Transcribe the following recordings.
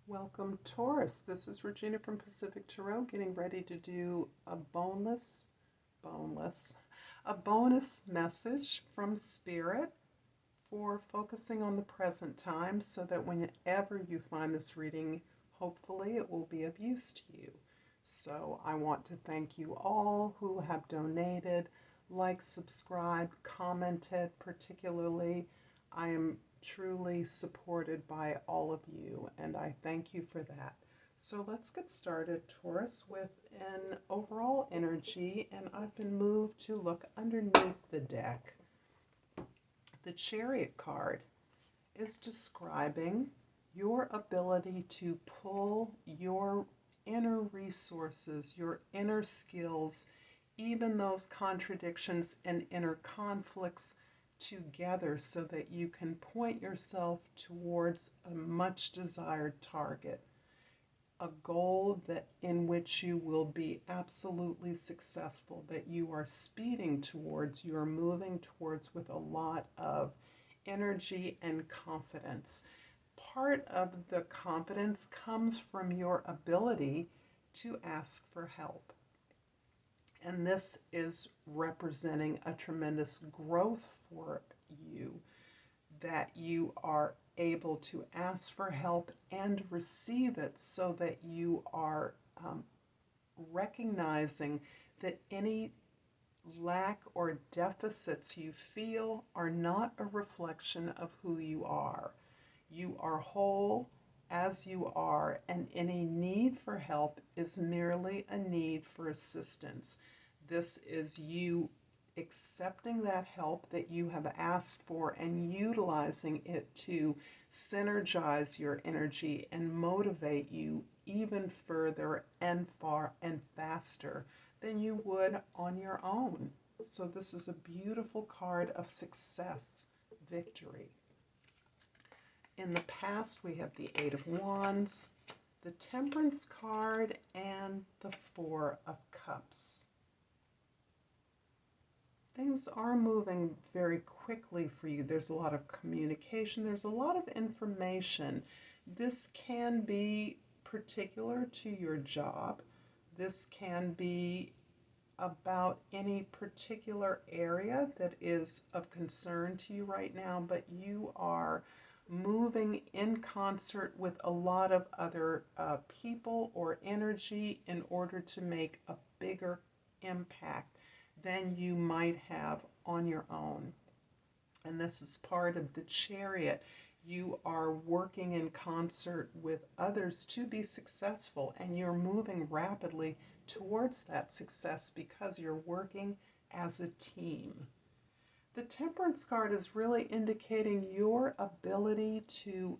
Welcome, Taurus. This is Regina from Pacific Tarot, getting ready to do boneless, a bonus message from Spirit for focusing on the present time so that whenever you find this reading, hopefully it will be of use to you. So I want to thank you all who have donated, liked, subscribed, commented, particularly. I am truly supported by all of you, and I thank you for that. So let's get started, Taurus, with an overall energy, and I've been moved to look underneath the deck. The Chariot card is describing your ability to pull your inner resources, your inner skills, even those contradictions and inner conflicts together so that you can point yourself towards a much desired target, a goal that in which you will be absolutely successful, that you are speeding towards, you are moving towards with a lot of energy and confidence. Part of the confidence comes from your ability to ask for help. And this is representing a tremendous growth for you, that you are able to ask for help and receive it so that you are recognizing that any lack or deficits you feel are not a reflection of who you are. You are whole as you are, and any need for help is merely a need for assistance. This is you accepting that help that you have asked for and utilizing it to synergize your energy and motivate you even further and far and faster than you would on your own. So this is a beautiful card of success, victory. In the past, we have the Eight of Wands, the Temperance card, and the Four of Cups. Things are moving very quickly for you. There's a lot of communication. There's a lot of information. This can be particular to your job. This can be about any particular area that is of concern to you right now, but you are moving in concert with a lot of other people or energy in order to make a bigger impact than you might have on your own. And this is part of the Chariot. You are working in concert with others to be successful, and you're moving rapidly towards that success because you're working as a team. The Temperance card is really indicating your ability to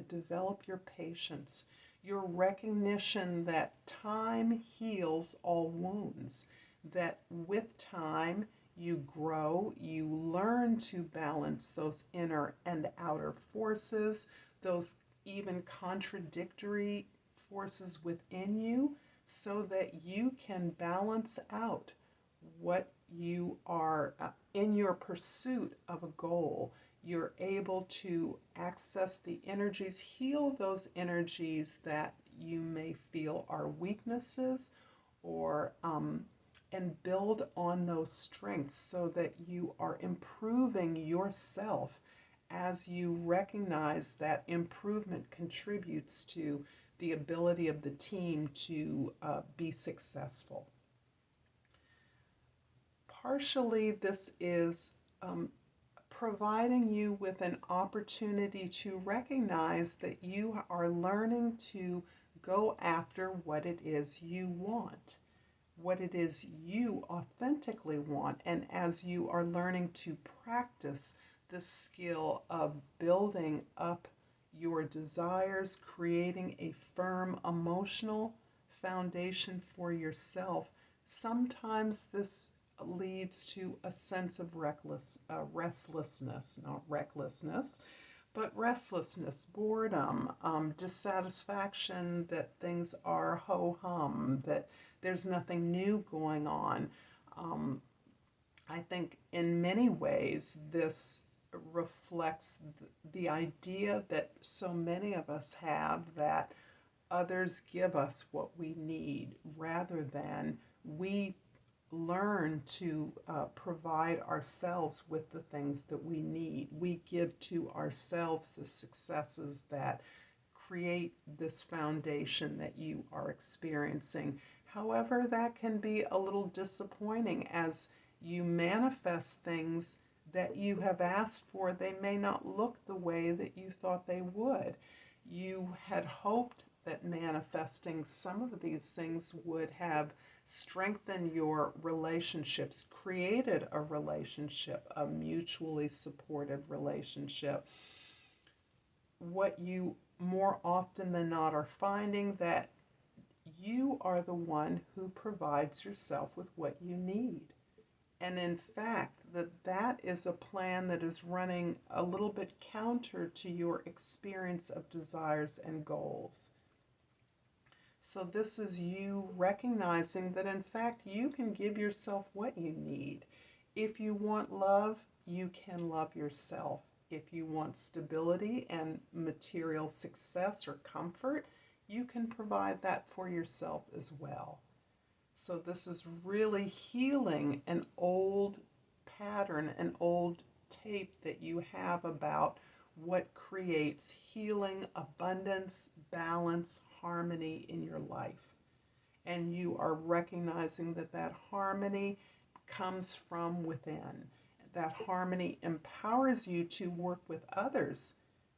develop your patience, your recognition that time heals all wounds, that with time you grow, you learn to balance those inner and outer forces, those even contradictory forces within you, so that you can balance out what you are in your pursuit of a goal. You're able to access the energies, heal those energies that you may feel are weaknesses, or and build on those strengths so that you are improving yourself as you recognize that improvement contributes to the ability of the team to be successful. Partially, this is providing you with an opportunity to recognize that you are learning to go after what it is you want, what it is you authentically want. And as you are learning to practice the skill of building up your desires, creating a firm emotional foundation for yourself, sometimes this leads to a sense of restlessness, not recklessness, but restlessness, boredom, dissatisfaction that things are ho-hum, that there's nothing new going on. I think in many ways this reflects the idea that so many of us have that others give us what we need rather than we learn to provide ourselves with the things that we need. We give to ourselves the successes that create this foundation that you are experiencing. However, that can be a little disappointing as you manifest things that you have asked for. They may not look the way that you thought they would. You had hoped that manifesting some of these things would have strengthened your relationships, created a relationship, a mutually supportive relationship. What you more often than not are finding that you are the one who provides yourself with what you need. And in fact, that is a plan that is running a little bit counter to your experience of desires and goals. So this is you recognizing that in fact you can give yourself what you need. If you want love, you can love yourself. If you want stability and material success or comfort, you can provide that for yourself as well. So this is really healing an old pattern, an old tape that you have about what creates healing, abundance, balance, harmony in your life. And you are recognizing that that harmony comes from within. That harmony empowers you to work with others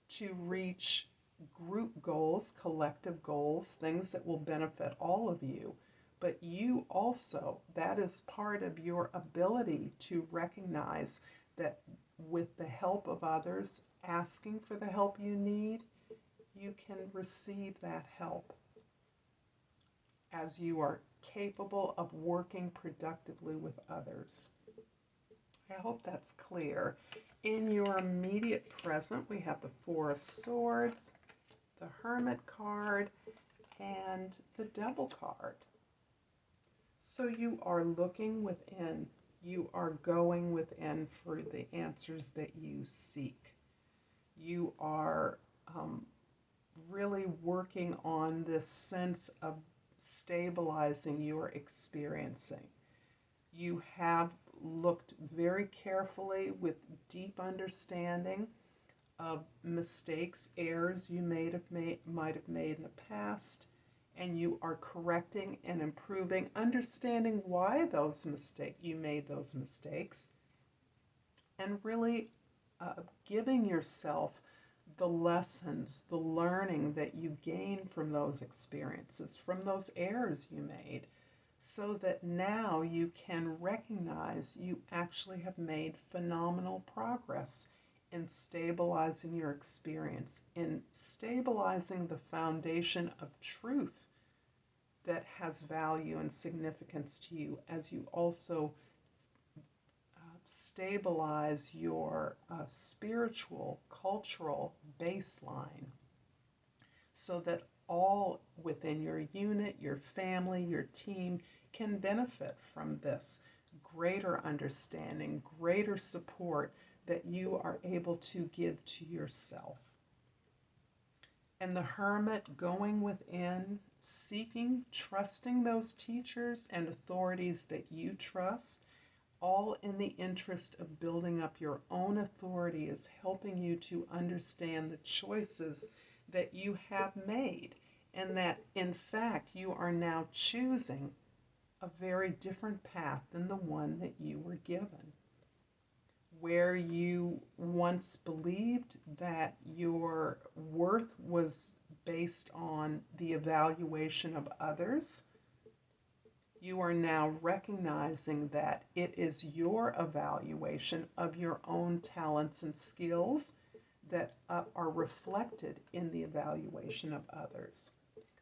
to reach group goals, collective goals, things that will benefit all of you. But you also, that is part of your ability to recognize that with the help of others, asking for the help you need, you can receive that help as you are capable of working productively with others. I hope that's clear. In your immediate present, we have the Four of Swords, the Hermit card, and the Devil card. So you are looking within. You are going within for the answers that you seek. You are really working on this sense of stabilizing your experiencing. You have looked very carefully with deep understanding of mistakes, errors you might have made in the past, and you are correcting and improving, understanding why you made those mistakes, and really giving yourself the lessons, the learning that you gain from those experiences, from those errors you made, so that now you can recognize you actually have made phenomenal progress in stabilizing your experience, in stabilizing the foundation of truth that has value and significance to you, as you also stabilize your spiritual, cultural baseline, so that all within your unit, your family, your team can benefit from this greater understanding, greater support that you are able to give to yourself. And the Hermit going within, seeking, trusting those teachers and authorities that you trust, all in the interest of building up your own authority, is helping you to understand the choices that you have made, and that in fact you are now choosing a very different path than the one that you were given. Where you once believed that your worth was based on the evaluation of others, you are now recognizing that it is your evaluation of your own talents and skills that are reflected in the evaluation of others.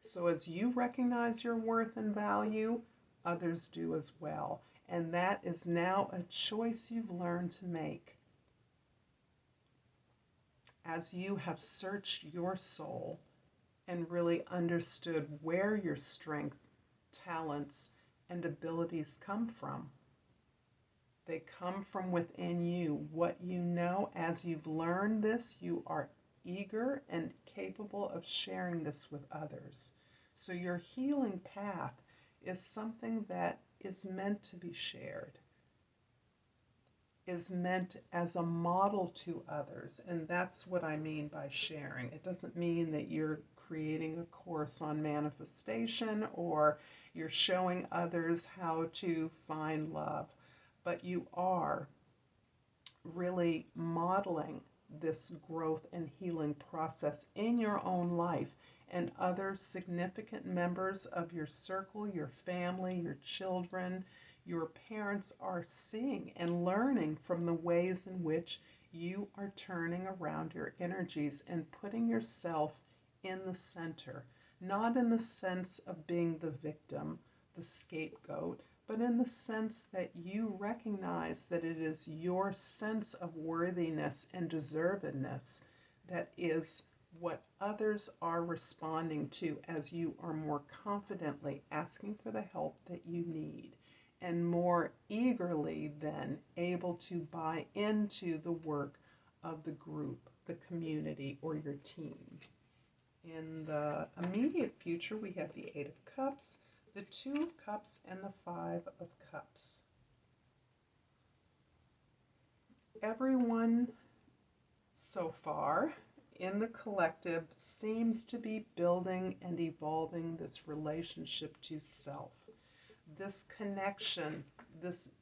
So as you recognize your worth and value, others do as well. And that is now a choice you've learned to make. As you have searched your soul and really understood where your strength, talents, and abilities come from, They come from within you. What you know, as you've learned this, you are eager and capable of sharing this with others. So your healing path is something that is meant to be shared, is meant as a model to others. And that's what I mean by sharing. It doesn't mean that you're creating a course on manifestation or you're showing others how to find love, but you are really modeling this growth and healing process in your own life, and other significant members of your circle, your family, your children, your parents are seeing and learning from the ways in which you are turning around your energies and putting yourself in the center, not in the sense of being the victim, the scapegoat, but in the sense that you recognize that it is your sense of worthiness and deservedness that is what others are responding to as you are more confidently asking for the help that you need, and more eagerly then able to buy into the work of the group, the community, or your team. In the immediate future, we have the Eight of Cups, the Two of Cups, and the Five of Cups. Everyone so far in the collective seems to be building and evolving this relationship to self. This connection, this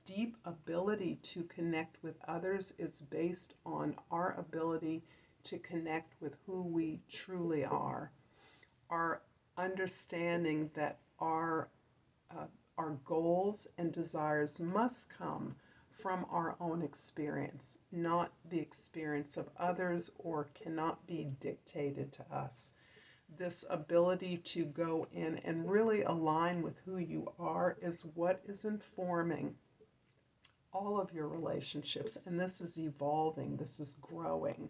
deep ability to connect with others is based on our ability to connect with who we truly are. Our understanding that our goals and desires must come from our own experience, not the experience of others, or cannot be dictated to us. This ability to go in and really align with who you are is what is informing all of your relationships, and this is evolving, this is growing.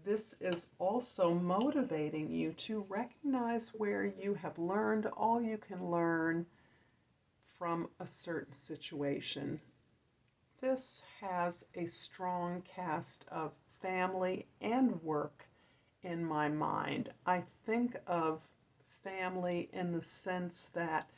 This is also motivating you to recognize where you have learned all you can learn from a certain situation. This has a strong cast of family and work in my mind. I think of family in the sense that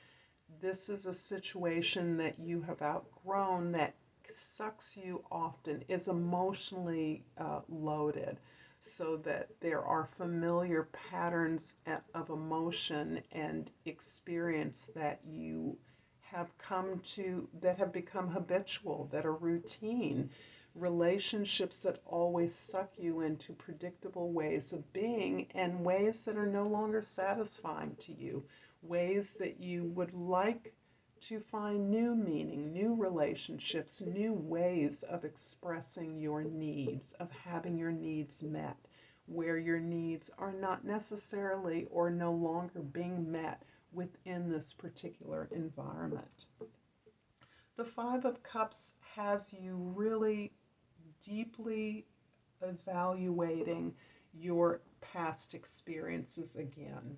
this is a situation that you have outgrown, that sucks you often, is emotionally loaded, so that there are familiar patterns of emotion and experience that you have come to, that have become habitual, that are routine, relationships that always suck you into predictable ways of being and ways that are no longer satisfying to you, ways that you would like to find new meaning, new relationships, new ways of expressing your needs, of having your needs met, where your needs are not necessarily or no longer being met within this particular environment. The Five of Cups has you really deeply evaluating your past experiences again.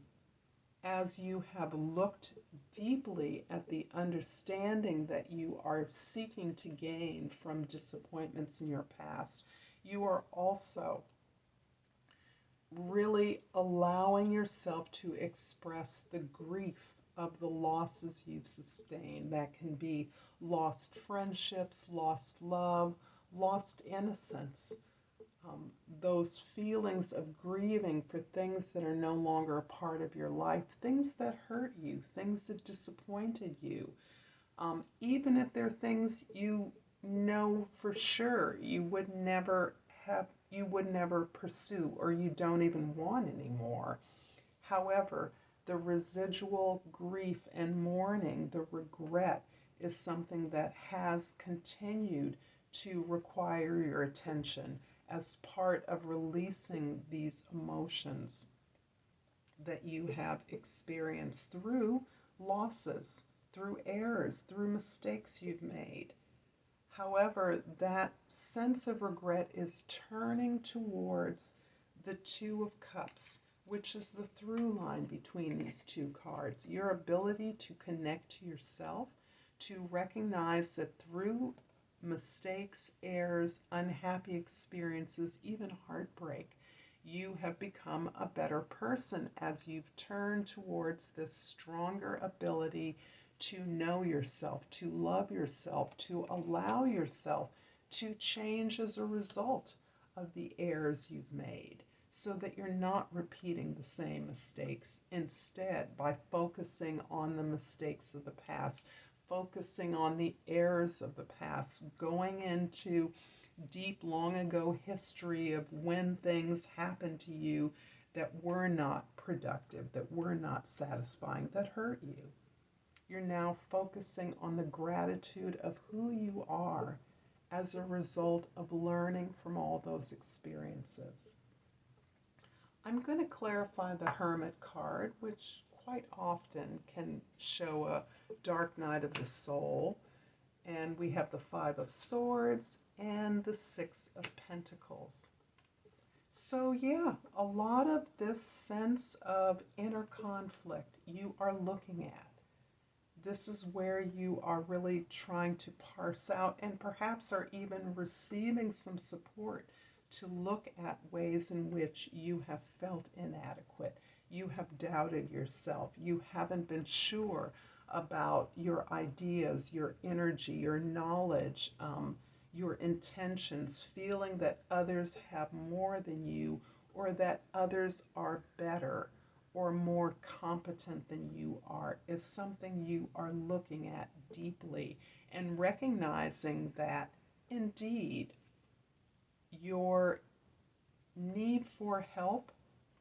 As you have looked deeply at the understanding that you are seeking to gain from disappointments in your past, you are also really allowing yourself to express the grief of the losses you've sustained. That can be lost friendships, lost love, lost innocence. Those feelings of grieving for things that are no longer a part of your life, things that hurt you, things that disappointed you, even if they're things you know for sure you would never pursue, or you don't even want anymore. However, the residual grief and mourning, the regret, is something that has continued to require your attention as part of releasing these emotions that you have experienced through losses, through errors, through mistakes you've made. However, that sense of regret is turning towards the Two of Cups, which is the through line between these two cards. Your ability to connect to yourself, to recognize that through mistakes, errors, unhappy experiences, even heartbreak, you have become a better person as you've turned towards this stronger ability to know yourself, to love yourself, to allow yourself to change as a result of the errors you've made, so that you're not repeating the same mistakes. Instead, by focusing on the mistakes of the past, focusing on the errors of the past, going into deep, long ago history of when things happened to you that were not productive, that were not satisfying, that hurt you. You're now focusing on the gratitude of who you are as a result of learning from all those experiences. I'm going to clarify the Hermit card, which quite often can show a dark night of the soul. And we have the Five of Swords and the Six of Pentacles. So yeah, a lot of this sense of inner conflict you are looking at. This is where you are really trying to parse out and perhaps are even receiving some support to look at ways in which you have felt inadequate. You have doubted yourself. You haven't been sure about your ideas, your energy, your knowledge, your intentions, feeling that others have more than you, or that others are better or more competent than you are, is something you are looking at deeply and recognizing that indeed your need for help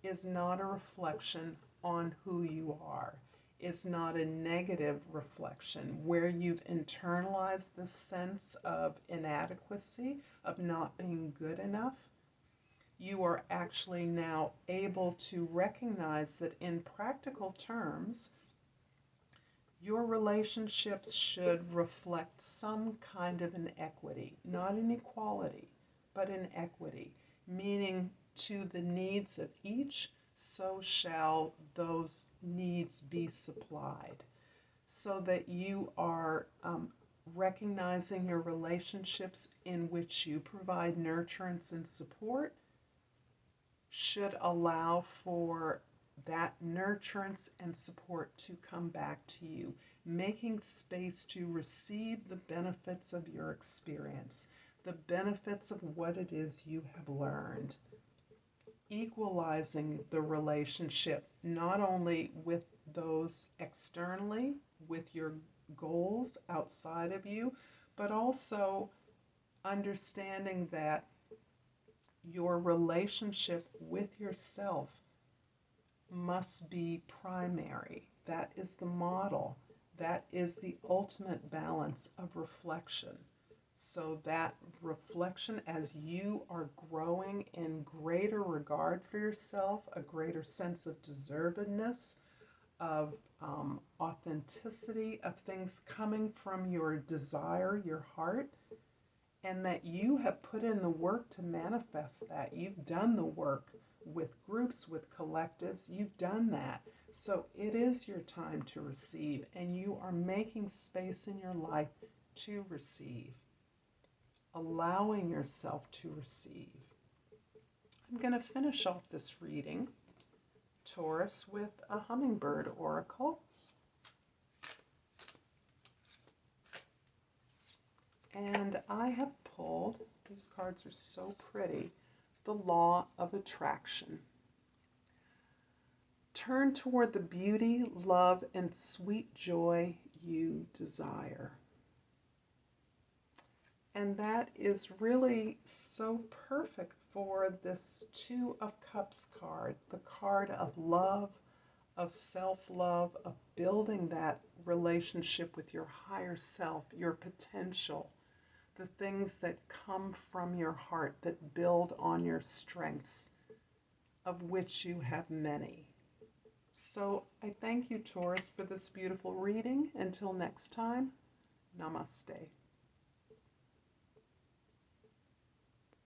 is not a reflection on who you are. It's not a negative reflection where you've internalized the sense of inadequacy, of not being good enough. You are actually now able to recognize that in practical terms, your relationships should reflect some kind of an equity, not an equality, but an equity, meaning to the needs of each, so shall those needs be supplied. So that you are recognizing your relationships in which you provide nurturance and support should allow for that nurturance and support to come back to you, making space to receive the benefits of your experience, the benefits of what it is you have learned, equalizing the relationship not only with those externally, with your goals outside of you, but also understanding that your relationship with yourself must be primary. That is the model. That is the ultimate balance of reflection. So that reflection, as you are growing in greater regard for yourself, a greater sense of deservedness, of authenticity, of things coming from your desire, your heart, and that you have put in the work to manifest that. You've done the work with groups, with collectives, you've done that. So it is your time to receive, and you are making space in your life to receive, allowing yourself to receive. I'm going to finish off this reading, Taurus, with a hummingbird oracle. And I have pulled, these cards are so pretty, the Law of Attraction. Turn toward the beauty, love, and sweet joy you desire. And that is really so perfect for this Two of Cups card, the card of love, of self-love, of building that relationship with your higher self, your potential, the things that come from your heart that build on your strengths, of which you have many. So I thank you, Taurus, for this beautiful reading. Until next time, Namaste.